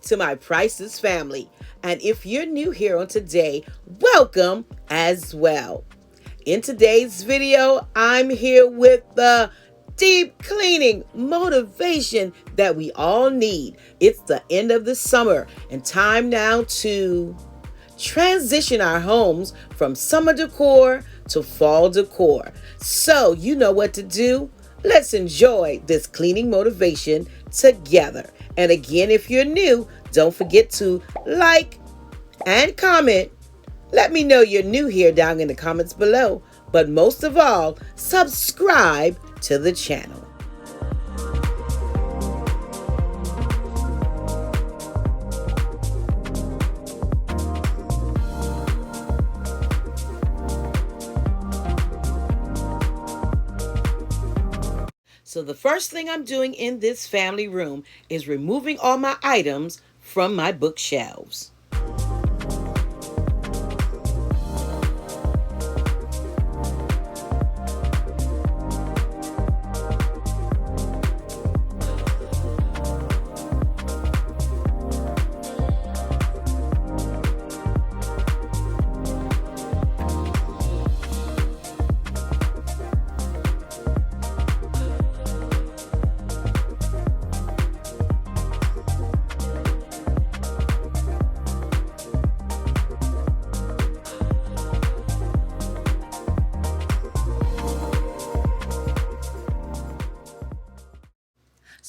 to my Priceless Family. And if you're new here on today, welcome as well. In today's video, I'm here with the deep cleaning motivation that we all need. It's the end of the summer and time now to transition our homes from summer decor to fall decor. So you know what to do. Let's enjoy this cleaning motivation together. And again, if you're new, don't forget to like and comment. Let me know you're new here down in the comments below. But most of all, subscribe to the channel. So the first thing I'm doing in this family room is removing all my items from my bookshelves.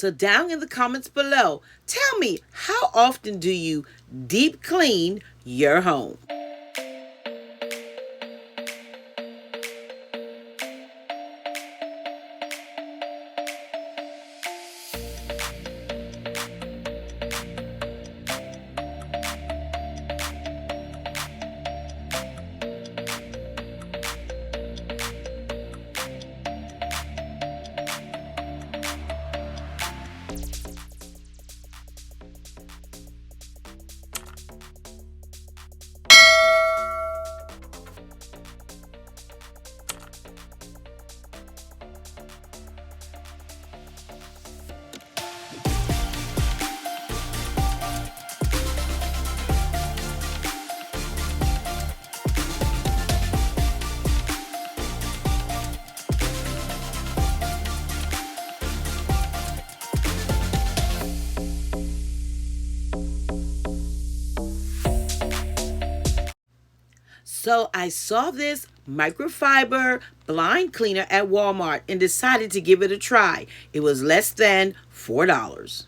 So down in the comments below, tell me, how often do you deep clean your home? So I saw this microfiber blind cleaner at Walmart and decided to give it a try. It was less than $4.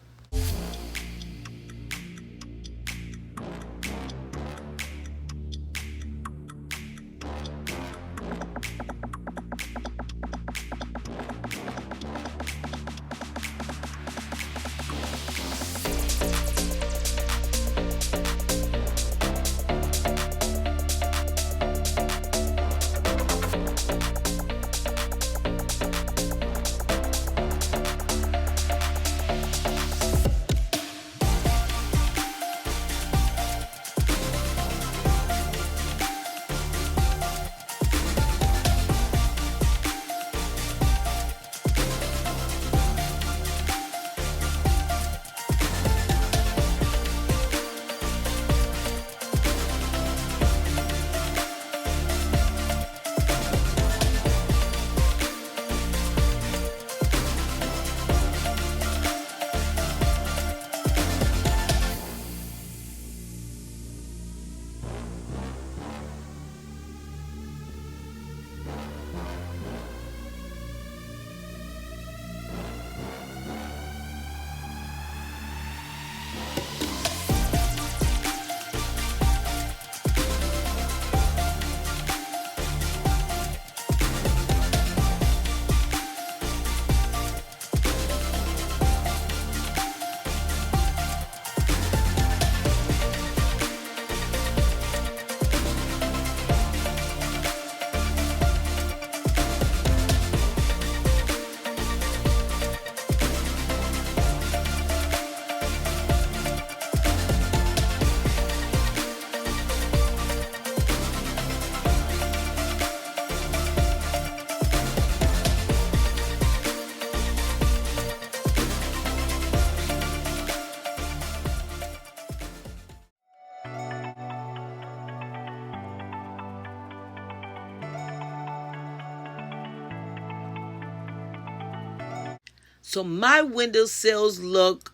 So my windowsills look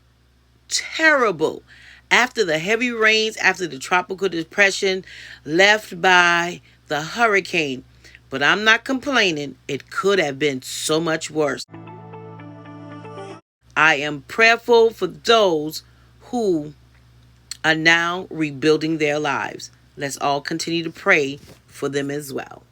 terrible after the heavy rains, after the tropical depression left by the hurricane. But I'm not complaining. It could have been so much worse. I am prayerful for those who are now rebuilding their lives. Let's all continue to pray for them as well.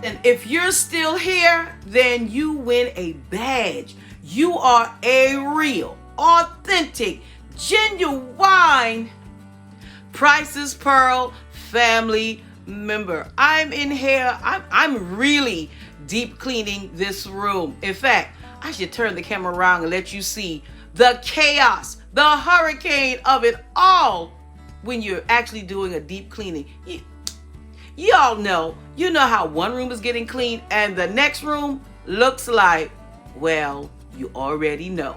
And if you're still here, then you win a badge. You are a real, authentic, genuine Priceless Pearl family member. I'm in here. I'm really deep cleaning this room. In fact, I should turn the camera around and let you see the chaos, the hurricane of it all when you're actually doing a deep cleaning. Y'all know, you know how one room is getting clean and the next room looks like, well, you already know.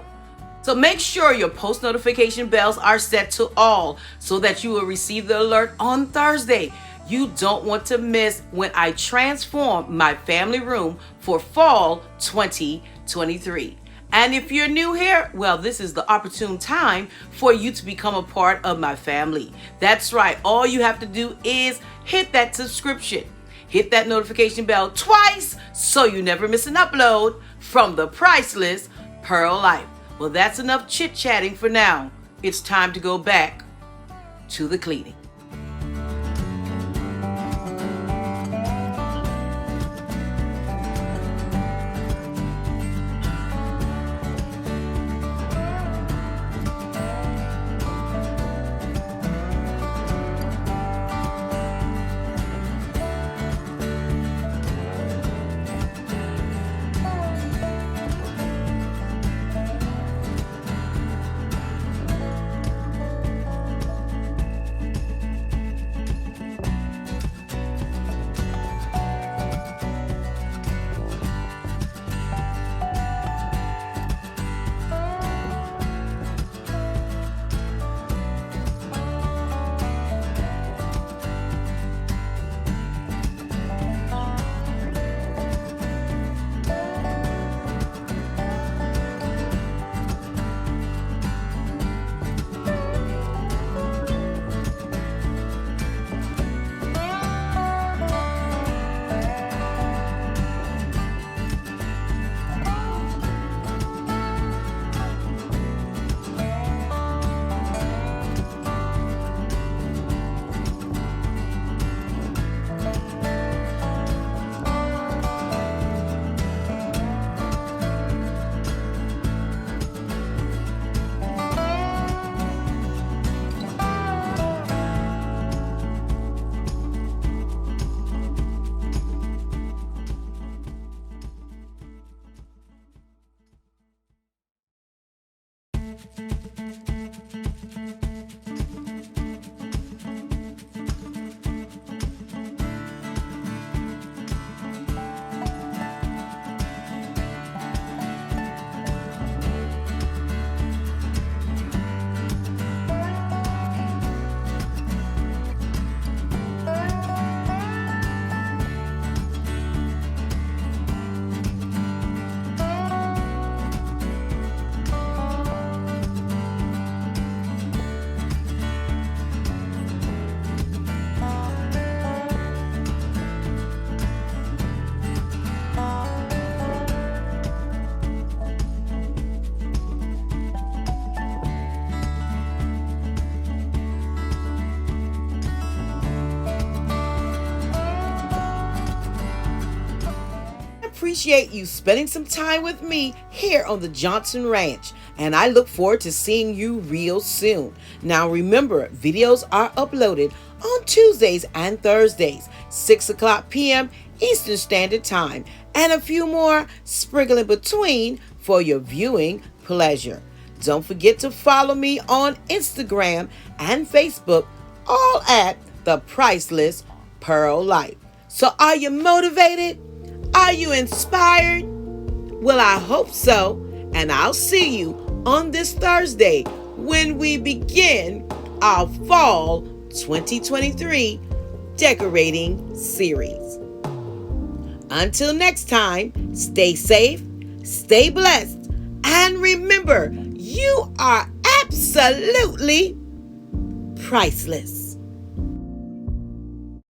So make sure your post notification bells are set to all so that you will receive the alert on Thursday. You don't want to miss when I transform my family room for fall 2023. And if you're new here, well, this is the opportune time for you to become a part of my family. That's right. All you have to do is hit that subscription. Hit that notification bell twice so you never miss an upload from the Priceless Pearl Life. Well, that's enough chit-chatting for now. It's time to go back to the cleaning. Appreciate you spending some time with me here on the Johnson Ranch, and I look forward to seeing you real soon. Now remember, videos are uploaded on Tuesdays and Thursdays, 6 o'clock p.m. Eastern Standard Time, and a few more sprinkled in between for your viewing pleasure. Don't forget to follow me on Instagram and Facebook, all at the Priceless Pearl Life. So are you motivated? Are you inspired? Well, I hope so. And I'll see you on this Thursday when we begin our fall 2023 decorating series. Until next time, stay safe, stay blessed, and remember, you are absolutely priceless.